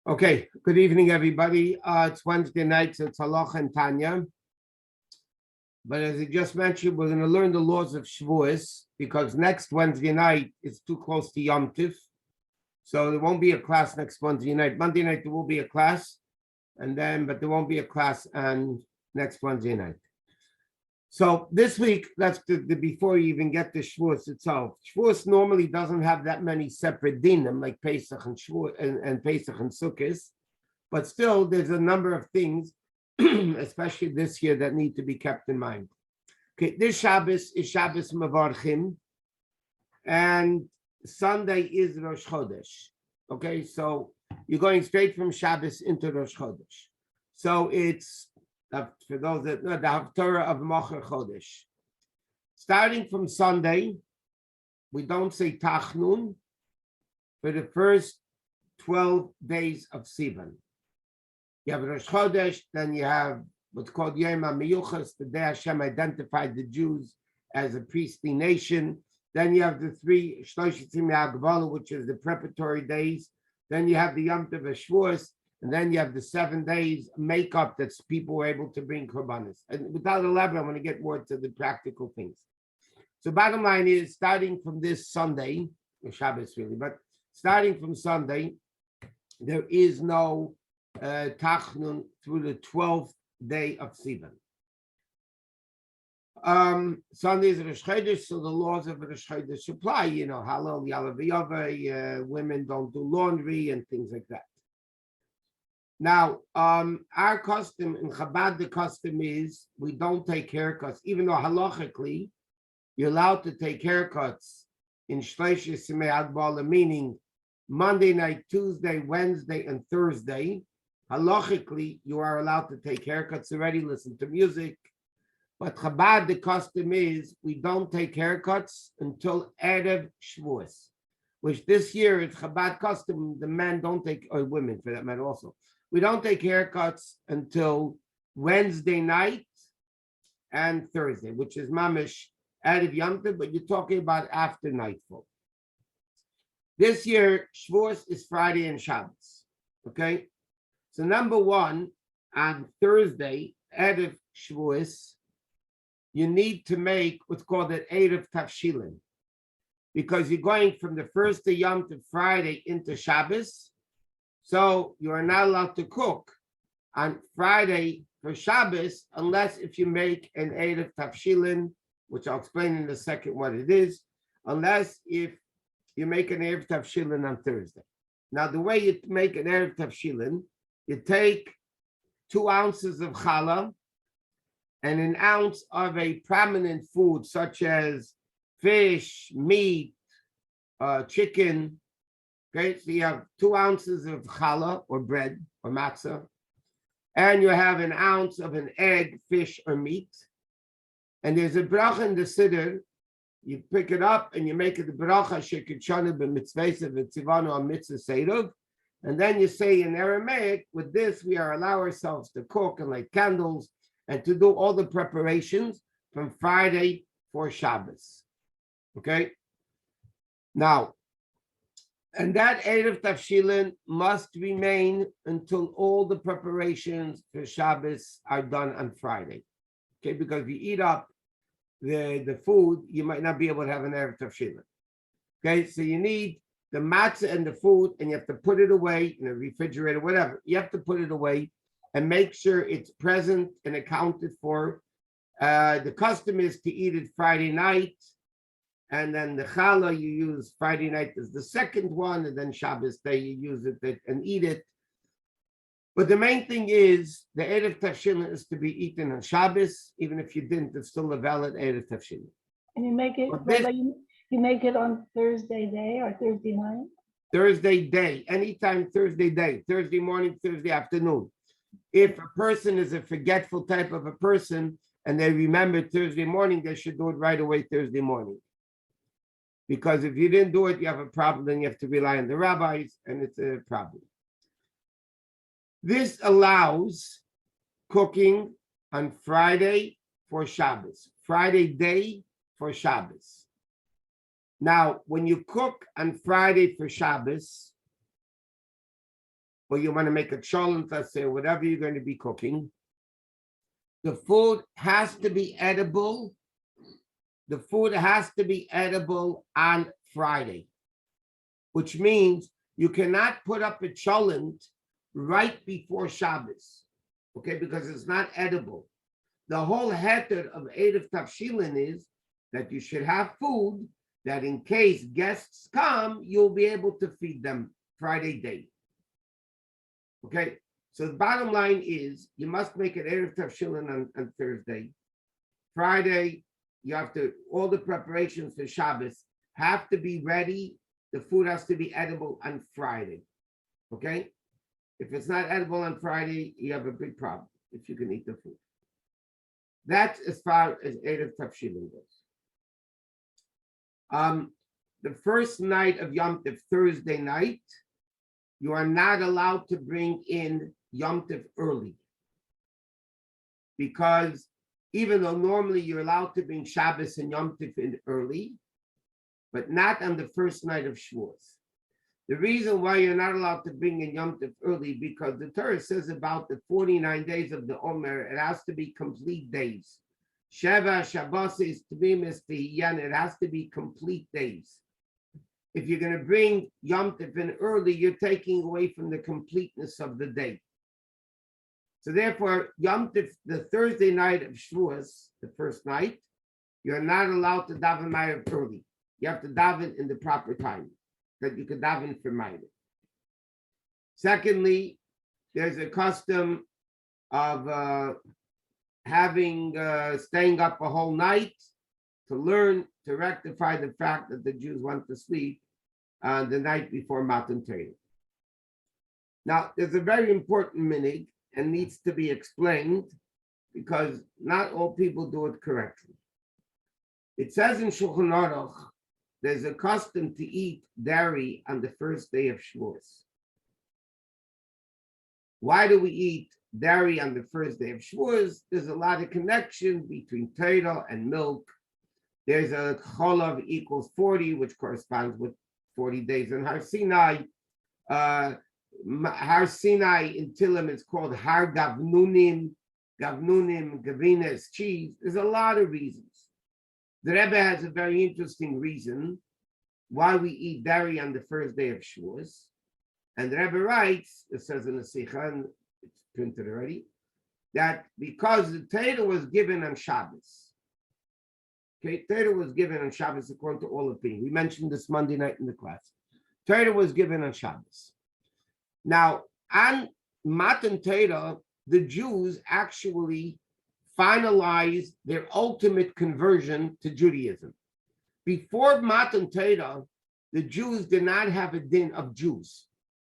Okay, good evening, everybody. It's Wednesday night, so it's halacha and Tanya. But as I just mentioned, we're going to learn the laws of Shavuot because next Wednesday night is too close to Yom Tif. So there won't be a class next Wednesday night. Monday night there will be a class, but there won't be a class on next Wednesday night. So this week, that's before you even get to Shavuot itself. Shavuot normally doesn't have that many separate dinim like Pesach and Shavuot and Pesach and Sukkot, but still there's a number of things, especially this year, that need to be kept in mind. Okay, this Shabbos is Shabbos Mavarchim, and Sunday is Rosh Chodesh. Okay, so you're going straight from Shabbos into Rosh Chodesh. So it's for those that know the Haftarah of Mocher Chodesh. Starting from Sunday, we don't say Tachnun for the first 12 days of Sivan. You have Rosh Chodesh, then you have what's called Yom HaMiyuchas, the day Hashem identified the Jews as a priestly nation. Then you have the three Shloshim Yagbalu, which is the preparatory days. Then you have the Yom Tov Shavuos. And then you have the 7 days makeup that people were able to bring korbanos. And without elaborating, I'm going to get more to the practical things. So bottom line is, starting from this Sunday, or Shabbos really, but starting from Sunday, there is no Tachnun through the 12th day of Sivan. Sunday is Rosh Chodesh, so the laws of Rosh Chodesh apply. You know, halal, yalav v'yava, women don't do laundry and things like that. Now, our custom in Chabad, the custom is we don't take haircuts, even though halachically you're allowed to take haircuts in Shleisha Simei Agbala, meaning Monday night, Tuesday, Wednesday, and Thursday. Halachically, you are allowed to take haircuts already, listen to music. But Chabad, the custom is we don't take haircuts until Erev Shavuos, which this year is Chabad custom. The men don't take, or women for that matter also. We don't take haircuts until Wednesday night and Thursday, which is mamish Erev Yom Tov, but you're talking about after nightfall. This year, Shavuos is Friday and Shabbos. Okay, so number one, on Thursday, Erev Shavuos, you need to make what's called an Erev Tavshilin, because you're going from the first day Yom Tov Friday into Shabbos. So you are not allowed to cook on Friday for Shabbos unless if you make an Erev Tavshilin, which I'll explain in a second what it is, unless if you make an Erev Tavshilin on Thursday. Now, the way you make an Erev Tavshilin, you take 2 ounces of challah and an ounce of a prominent food such as fish, meat, chicken. Okay, so you have 2 ounces of challah or bread or matzah, and you have an ounce of an egg, fish, or meat. And there's a bracha in the siddur. You pick it up and you make it the bracha shekitshanu b'mitzvesa v'tzivanu al mitzvah seirav. And then you say in Aramaic, with this we allow ourselves to cook and light candles and to do all the preparations from Friday for Shabbos. Okay? Now, and that Erev Tavshilin must remain until all the preparations for Shabbos are done on Friday. Okay, because if you eat up the food, you might not be able to have an Erev Tavshilin. Okay, so you need the matzah and the food, and you have to put it away in a refrigerator, whatever. You have to put it away and make sure it's present and accounted for. The custom is to eat it Friday night. And then the challah you use Friday night is the second one, and then Shabbos day you use it and eat it. But the main thing is the Erev Tavshilin is to be eaten on Shabbos, even if you didn't, it's still a valid Erev Tavshilin. And you make it, you make it on Thursday day or Thursday night? Thursday day, anytime Thursday day, Thursday morning, Thursday afternoon. If a person is a forgetful type of a person and they remember Thursday morning, they should do it right away Thursday morning. Because if you didn't do it, you have a problem, then you have to rely on the rabbis, and it's a problem. This allows cooking on Friday for Shabbos, Friday day for Shabbos. Now, when you cook on Friday for Shabbos, or you want to make a cholent, let's say, whatever you're going to be cooking, the food has to be edible. The food has to be edible on Friday, which means you cannot put up a cholent right before Shabbos, okay, because it's not edible. The whole heter of Erev Tavshilin is that you should have food that in case guests come, you'll be able to feed them Friday day. Okay, so the bottom line is you must make an Erev Tavshilin on Thursday. Friday, you have to, all the preparations for Shabbos have to be ready. The food has to be edible on Friday. Okay, if it's not edible on Friday, you have a big problem if you can eat the food. That's as far as Erev Tavshilin goes. The first night of Yom Tov, Thursday night, you are not allowed to bring in Yom Tov early. Because even though normally you're allowed to bring Shabbos and Yom Tov in early, but not on the first night of Shavuot. The reason why you're not allowed to bring in Yom Tov early, because the Torah says about the 49 days of the Omer, it has to be complete days. Sheva, Shabbos is Tmimis, Tehiyyan, it has to be complete days. If you're going to bring Yom Tov in early, you're taking away from the completeness of the day. So therefore, Yom Tov, the Thursday night of Shavuot, the first night, you're not allowed to daven Ma'ariv early. You have to daven in the proper time, that you could daven for Ma'ariv. Secondly, there's a custom of staying up a whole night to learn to rectify the fact that the Jews want to sleep the night before Matan Torah. Now, there's a very important minig and needs to be explained because not all people do it correctly. It says in Shulchan Aruch, there's a custom to eat dairy on the first day of Shavuot. Why do we eat dairy on the first day of Shavuot? There's a lot of connection between Torah and milk. There's a cholav equals 40, which corresponds with 40 days in Har Sinai. Har Sinai in Tilim is called Har Gavnunim, Gavina is cheese. There's a lot of reasons. The Rebbe has a very interesting reason why we eat dairy on the first day of Shavuot. And the Rebbe writes, it says in the Sikha, and it's printed already, that because the Torah was given on Shabbos. Okay, Torah was given on Shabbos according to all opinions. We mentioned this Monday night in the class. Torah was given on Shabbos. Now, on Matan Torah, the Jews actually finalized their ultimate conversion to Judaism. Before Matan Torah, the Jews did not have a din of Jews.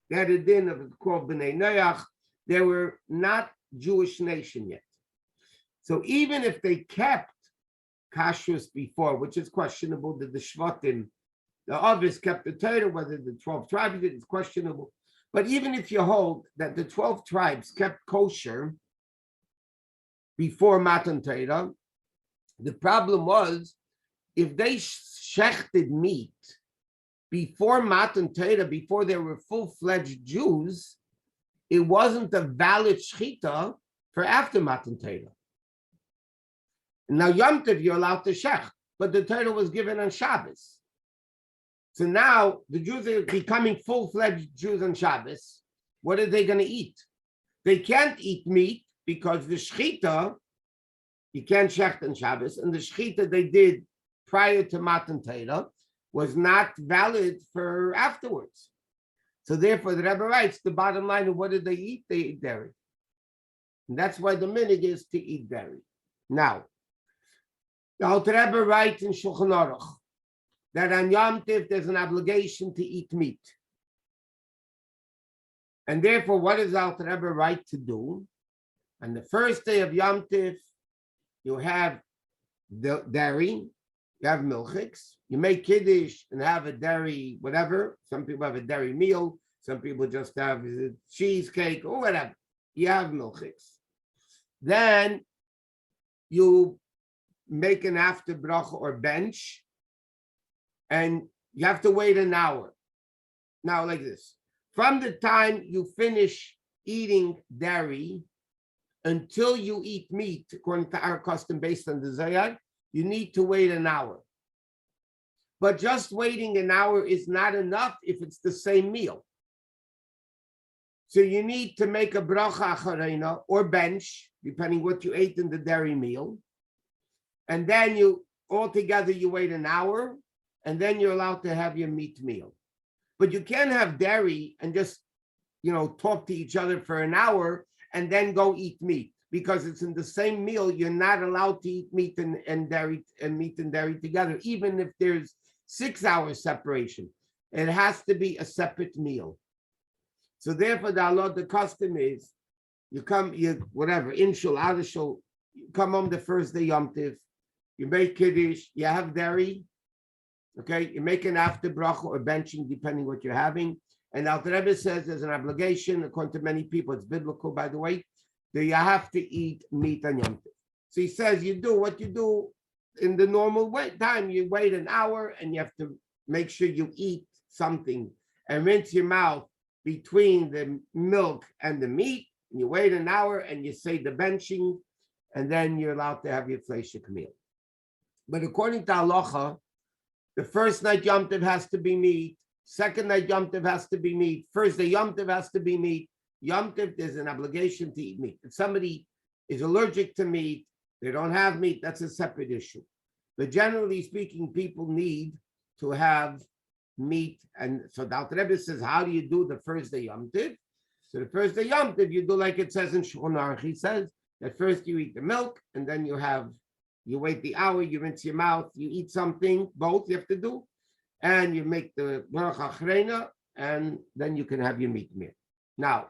They had a din of called B'nai Noach. They were not Jewish nation yet. So even if they kept kashrus before, which is questionable, that the Shvatim, the Avis kept the Torah, whether the 12 tribes did, it's questionable. But even if you hold that the 12 tribes kept kosher before Matan Torah, the problem was if they shechted meat before Matan Torah, before they were full-fledged Jews, it wasn't a valid shechita for after Matan Torah. Now Yom Tov, you're allowed to shech, but the Torah was given on Shabbos. So now the Jews are becoming full-fledged Jews on Shabbos. What are they going to eat? They can't eat meat because the shechita, you can't shecht on Shabbos, and the shechita they did prior to Matan Torah was not valid for afterwards. So therefore, the Rebbe writes, the bottom line of what did they eat? They eat dairy. And that's why the minig is to eat dairy. Now, the Alter Rebbe writes in Shulchan Aruch that on Yom Tov there's an obligation to eat meat. And therefore, what does Alter Rebbe right to do? On the first day of Yom Tov, you have the dairy, you have milchiks, you make kiddush and have a dairy, whatever. Some people have a dairy meal, some people just have a cheesecake or whatever. You have milchiks. Then you make an after bracha or bench, and you have to wait an hour. Now, like this, From the time you finish eating dairy until you eat meat, according to our custom based on the Zayat, you need to wait an hour. But just waiting an hour is not enough if it's the same meal. So you need to make a bracha acharena or bench, depending what you ate in the dairy meal. And then you wait an hour, and then you're allowed to have your meat meal. But you can't have dairy and just, talk to each other for an hour and then go eat meat, because it's in the same meal. You're not allowed to eat meat and dairy together, even if there's 6 hours separation. It has to be a separate meal. So therefore, the custom is you come, in shul, out of shul, you come home the first day Yom Tiv, you make kiddush, you have dairy, okay, you make an after bracha or benching, depending what you're having. And Alter Rebbe says there's an obligation, according to many people, it's biblical, by the way, that you have to eat meat on Yom Tiv. So he says you do what you do in the normal time. You wait an hour and you have to make sure you eat something and rinse your mouth between the milk and the meat. And you wait an hour and you say the benching, and then you're allowed to have your fleshik meal. But according to halacha, the first night Yom Tov has to be meat. Second night Yom Tov has to be meat. First day Yom Tov has to be meat. Yom Tov, there's an obligation to eat meat. If somebody is allergic to meat, they don't have meat, that's a separate issue. But generally speaking, people need to have meat. And so the Alter Rebbe says, how do you do the first day Yom Tov? So the first day Yom Tov, you do like it says in Shulchan Aruch. He says that first you eat the milk, and then you wait the hour, you rinse your mouth, you eat something, both you have to do, and you make the bracha acharena, and then you can have your meat meal. Now,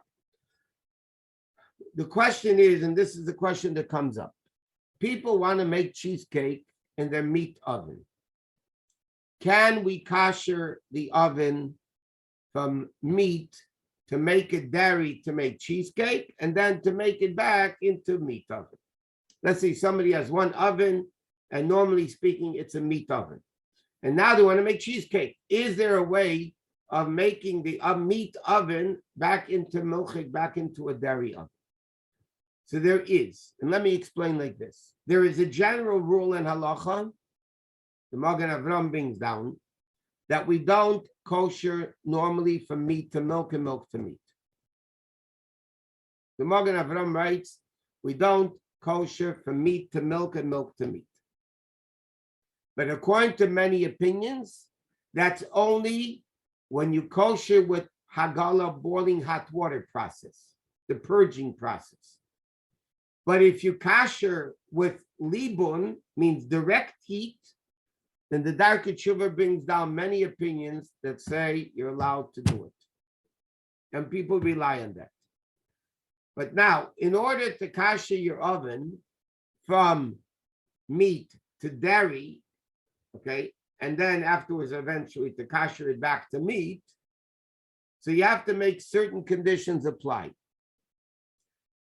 the question is, and this is the question that comes up, people want to make cheesecake in their meat oven. Can we kosher the oven from meat to make it dairy to make cheesecake, and then to make it back into meat oven? Let's say somebody has one oven, and normally speaking, it's a meat oven. And now they want to make cheesecake. Is there a way of making the meat oven back into milchik, back into a dairy oven? So there is. And let me explain like this. There is a general rule in halacha, the Magen Avram brings down, that we don't kosher normally from meat to milk and milk to meat. The Magen Avram writes, we don't kosher from meat to milk and milk to meat. But according to many opinions, that's only when you kosher with hagala, boiling hot water process, the purging process. But if you kosher with libun, means direct heat, then the Darkei Tshuva brings down many opinions that say you're allowed to do it. And people rely on that. But now, in order to kosher your oven from meat to dairy, okay, and then afterwards eventually to kosher it back to meat, so you have to make certain conditions apply.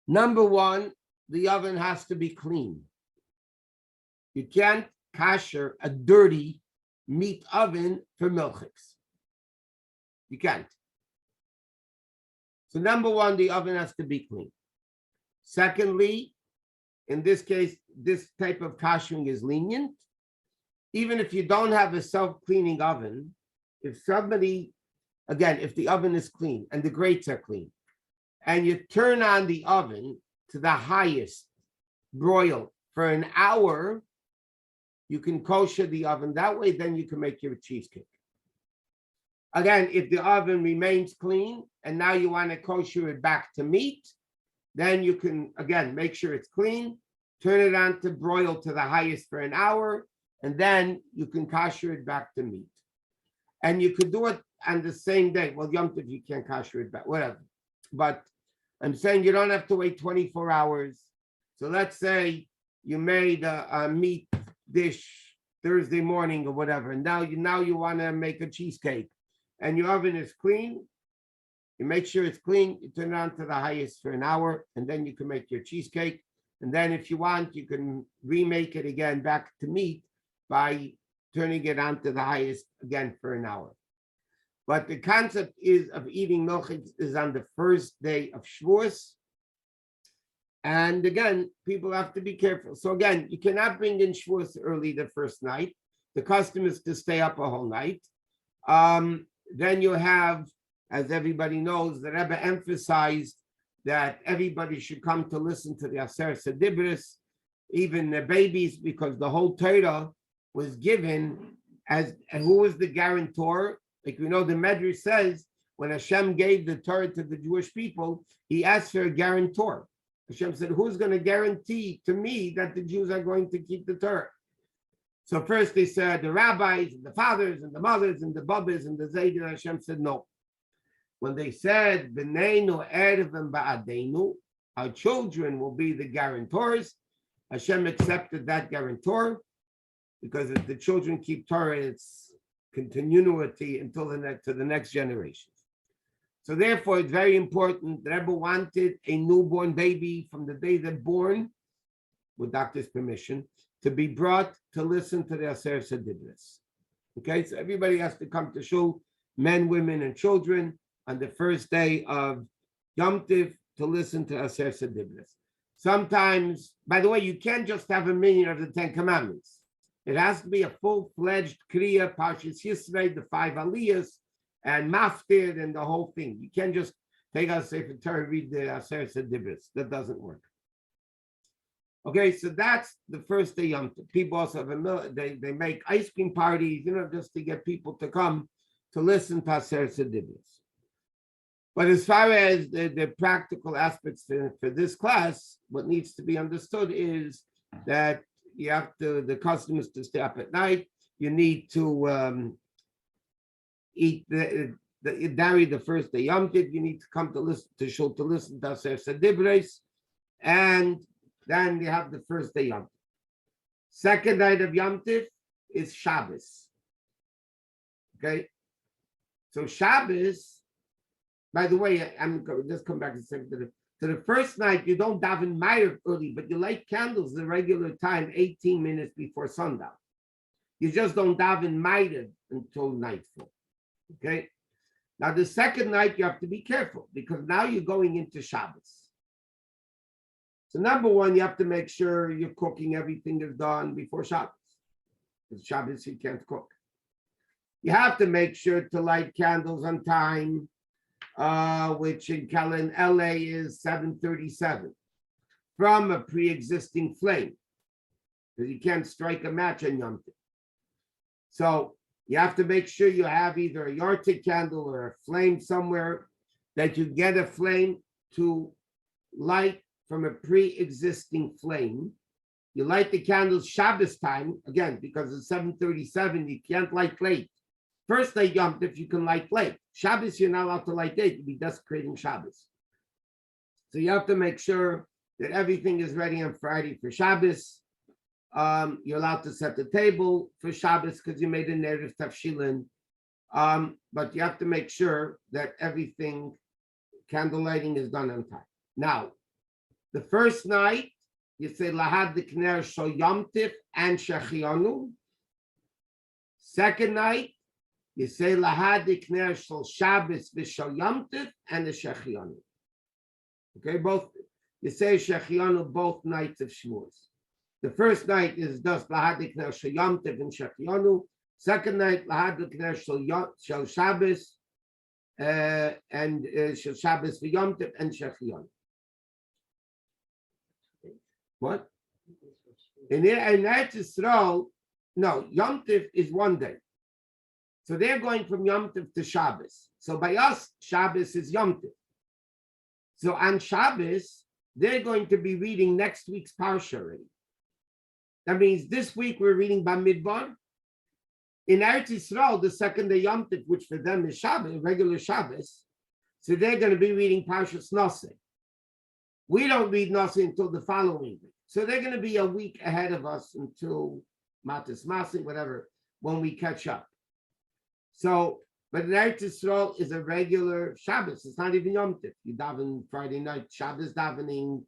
Number one, the oven has to be clean. You can't kosher a dirty meat oven for milchiks. You can't. So number one, the oven has to be clean. Secondly, in this case, this type of koshering is lenient. Even if you don't have a self-cleaning oven, if somebody, again, if the oven is clean and the grates are clean, and you turn on the oven to the highest broil for an hour, you can kosher the oven that way, then you can make your cheesecake. Again, if the oven remains clean and now you want to kosher it back to meat, then you can, again, make sure it's clean, turn it on to broil to the highest for an hour, and then you can kosher it back to meat. And you could do it on the same day. Well, Yom Tov, you can't kosher it back, whatever. But I'm saying you don't have to wait 24 hours. So let's say you made a meat dish Thursday morning or whatever, and now you want to make a cheesecake, and your oven is clean. You make sure it's clean, you turn it on to the highest for an hour, and then you can make your cheesecake. And then if you want, you can remake it again back to meat by turning it on to the highest again for an hour. But the concept is of eating milchik is on the first day of Shavuos. And again, people have to be careful. So again, you cannot bring in Shavuos early the first night. The custom is to stay up a whole night. Then you have, as everybody knows, the Rebbe emphasized that everybody should come to listen to the Aser Sedibris, even the babies, because the whole Torah was given as, and who was the guarantor? Like we know the Medrash says, when Hashem gave the Torah to the Jewish people, he asked for a guarantor. Hashem said, who's going to guarantee to me that the Jews are going to keep the Torah? So first they said the rabbis and the fathers and the mothers and the babbas and the Zaydim. Hashem said no. When they said, B'neinu erevim ba'adeinu, our children will be the guarantors, Hashem accepted that guarantor, because if the children keep Torah, it's continuity until the next generation. So therefore, it's very important. The Rebbe wanted a newborn baby from the day they're born, with doctor's permission, to be brought to listen to the Aser Sedibris. Okay, so everybody has to come to shul, men, women, and children, on the first day of Yom Tiv to listen to Aser Sedibris. Sometimes, by the way, you can't just have a minyan of the 10 Commandments. It has to be a full-fledged Kriya, Parshas Yisrei, the 5 Aliyahs, and Maftir, and the whole thing. You can't just take out Sefer Torah, read the Aser Sedibris. That doesn't work. Okay, so that's the first day Yom Tov. People also have they make ice cream parties, just to get people to come to listen to Aser Sedibris. But as far as the practical aspects for this class, what needs to be understood is that you have to, the custom is to stay up at night. You need to eat the dairy the first day Yom Tov. You need to come to listen to shul to listen to Aser Sedibris, and then you have the first day Yom Tov. Second night of Yom Tov is Shabbos. Okay, so Shabbos. By the way, I'm going to just come back a second to the first night. You don't daven Ma'ariv early, but you light candles the regular time, 18 minutes before sundown. You just don't daven Ma'ariv until nightfall. Okay. Now the second night you have to be careful, because now you're going into Shabbos. So number one, you have to make sure you're cooking, everything is done before Shabbos. Because Shabbos you can't cook. You have to make sure to light candles on time, which in LA is 7:37, from a pre-existing flame, because you can't strike a match on Yom Tov. So you have to make sure you have either a yardstick candle or a flame somewhere, that you get a flame to light from a pre-existing flame. You light the candles Shabbos time, again, because it's 7:37, you can't light late. First day Yom Tov, you can light late. Shabbos, you're not allowed to light late. You'll be desecrating Shabbos. So you have to make sure that everything is ready on Friday for Shabbos. You're allowed to set the table for Shabbos because you made a native tafshilin. But you have to make sure that everything, candle lighting, is done on time. Now, the first night, you say Lahad Dikner Shal Yom Tiv and Shechianu. Second night, you say Lahad Dikner Shal Shabbos V'Shal Yom Tiv and the Shechianu. Okay, both, you say Shechianu both nights of Shavuos. The first night is thus Lahad Dikner Shal Yom Tiv and Shechianu. Second night, Lahad Dikner Shal Shabbos and Shal Shabbos V'Yom Tiv and Shechianu. What? In Eretz Yisrael, no, Yom Tiv is one day. So they're going from Yom Tiv to Shabbos. So by us, Shabbos is Yom Tiv. So on Shabbos, they're going to be reading next week's Parsha already. That means this week we're reading Bamidbar. In Eretz Yisrael, the second day Yom Tiv, which for them is Shabbos, regular Shabbos, so they're going to be reading Parshas Nosei. We don't read Nosei until the following week. So they're going to be a week ahead of us until Matis Masi, whatever, when we catch up. So, but Eretz Yisrael is a regular Shabbos. It's not even Yom Tiv. You daven Friday night, Shabbos davening,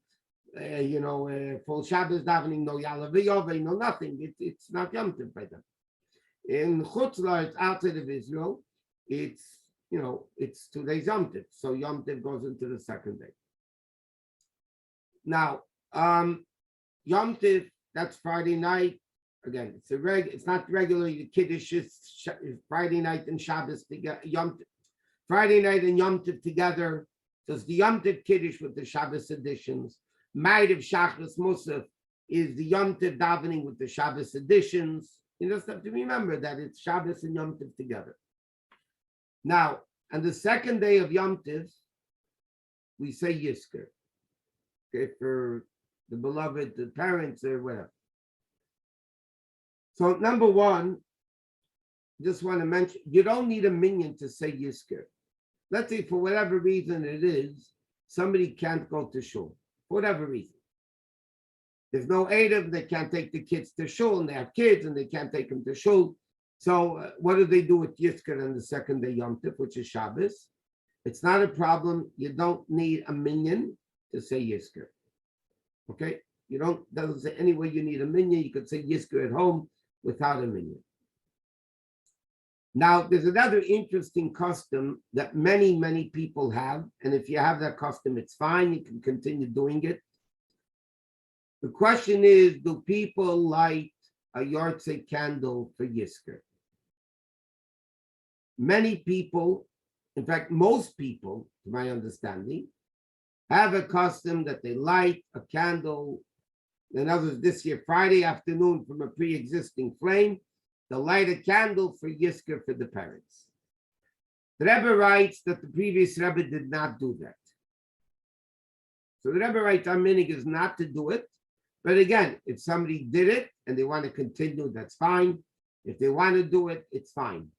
full Shabbos davening, no Yalav V'Yoveh, no nothing. It's not Yom Tiv by them. In Chutz La'aretz, outside of Israel, it's it's 2 days Yom Tov. So Yom Tov goes into the second day. Now, Yom Tov, that's Friday night. Again, it's not regularly the Kiddush is Friday night and Shabbos together. Friday night and Yom Tov together. So it's the Yom Tov Kiddush with the Shabbos additions. Ma'ariv Shachris Musaf is the Yom Tov davening with the Shabbos additions. You just have to remember that it's Shabbos and Yom Tov together. Now, on the second day of Yom Tov, we say Yizkor. Okay, for the beloved, the parents, or whatever. So number one, just want to mention, you don't need a minyan to say Yizkor. Let's say for whatever reason it is, somebody can't go to shul, for whatever reason. There's no Erev, they can't take the kids to shul, and they have kids, and they can't take them to shul. So what do they do with Yizkor on the second day Yom Tov, which is Shabbos? It's not a problem. You don't need a minyan to say Yizkor. Okay? Doesn't say anyway you need a minyan. You could say Yizkor at home without a minyan. Now, there's another interesting custom that many, many people have. And if you have that custom, it's fine. You can continue doing it. The question is, do people light a yahrzeit candle for Yizkor? Many people, in fact, most people, to my understanding, have a custom that they light a candle. In other words, this year, Friday afternoon, from a pre-existing flame, they'll light a candle for Yizkor for the parents. The Rebbe writes that the previous Rebbe did not do that. So the Rebbe writes our minhag is not to do it. But again, if somebody did it and they want to continue, that's fine. If they want to do it, it's fine.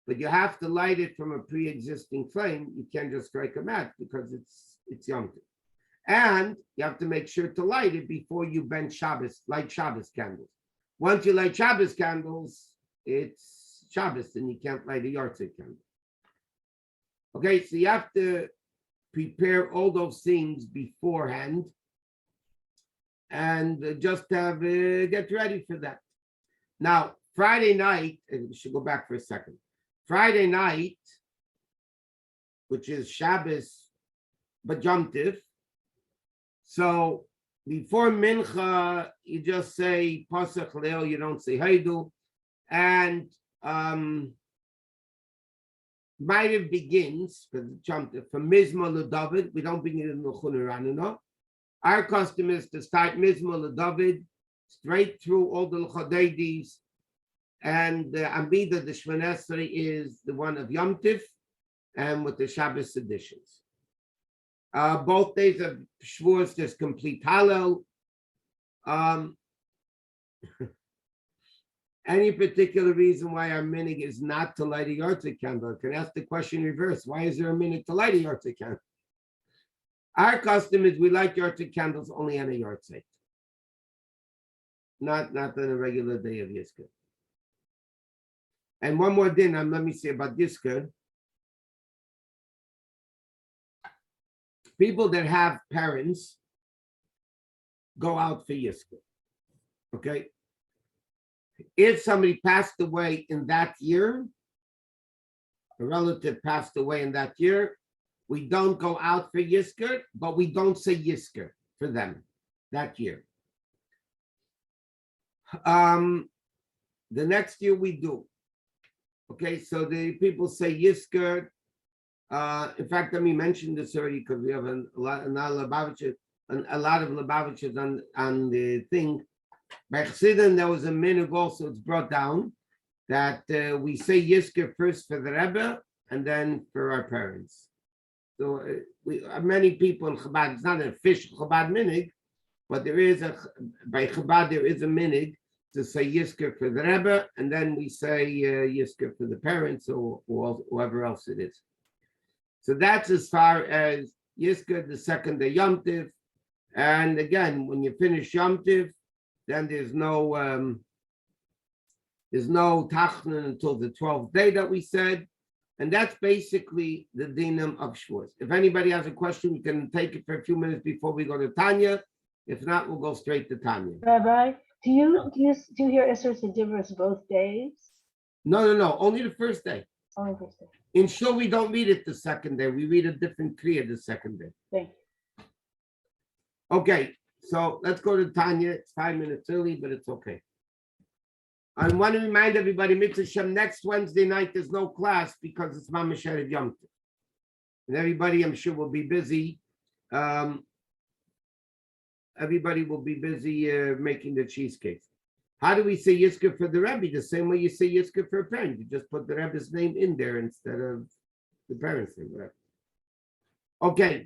But you have to light it from a pre-existing flame. You can't just strike a match because it's Yom Tov. And you have to make sure to light it before you light Shabbos candles. Once you light Shabbos candles, it's Shabbos and you can't light a yahrzeit candle. Okay, so you have to prepare all those things beforehand and just get ready for that. Now, Friday night, and we should go back for a second. Friday night, which is Shabbos, but Yom Tov. So before Mincha, you just say Pasach Leil, you don't say Heidu. And Ma'ariv begins, because from Mizmor LeDavid, we don't begin in the Chunei. Our custom is to start Mizmor LeDavid straight through all the L'Chodeides, and the Amida, the Shemona Esrei, is the one of Yom Tov, and with the Shabbos editions. Both days of Shavuos, there's complete Hallel. Any particular reason why our minhag is not to light a yahrzeit candle? I can ask the question reverse. Why is there a minhag to light a yahrzeit candle? Our custom is we light yahrzeit candles only on a yahrzeit, not on a regular day of Yizkor. And one more thing, let me say about Yizkor. People that have parents go out for Yizkor. Okay? If somebody passed away in that year, a relative passed away in that year, we don't go out for Yizkor, but we don't say Yizkor for them that year. The next year we do. Okay, so the people say Yizkor. In fact, let me mention this already because we have a lot of Lubavitches on the thing. By Chassidim, there was a minhag also, it's brought down, that we say Yizkor first for the Rebbe and then for our parents. So many people in Chabad, it's not an official Chabad minhag, but by Chabad there is a minhag to say Yizkor for the Rebbe, and then we say Yizkor for the parents or whoever else it is. So that's as far as Yizkor, the second day Yom Tov. And again, when you finish Yom Tov, then there's no tachnon until the 12th day that we said. And that's basically the dinam of Shavuos. If anybody has a question, we can take it for a few minutes before we go to Tanya. If not, we'll go straight to Tanya. Rabbi, do you hear Esser Sedivros both days? No. Only the first day. Only first day. In Shul, we don't read it the second day. We read a different Kriya the second day. Thank Okay, so let's go to Tanya. It's 5 minutes early, but it's okay. I want to remind everybody, Mitzvah Shem, next Wednesday night, there's no class because it's Mama Shered Yom Tov. And everybody, I'm sure, will be busy. Everybody will be busy making the cheesecake. How do we say Yizkor for the Rebbe? The same way you say Yizkor for a parent. You just put the Rebbe's name in there instead of the parent's name. Right? Okay,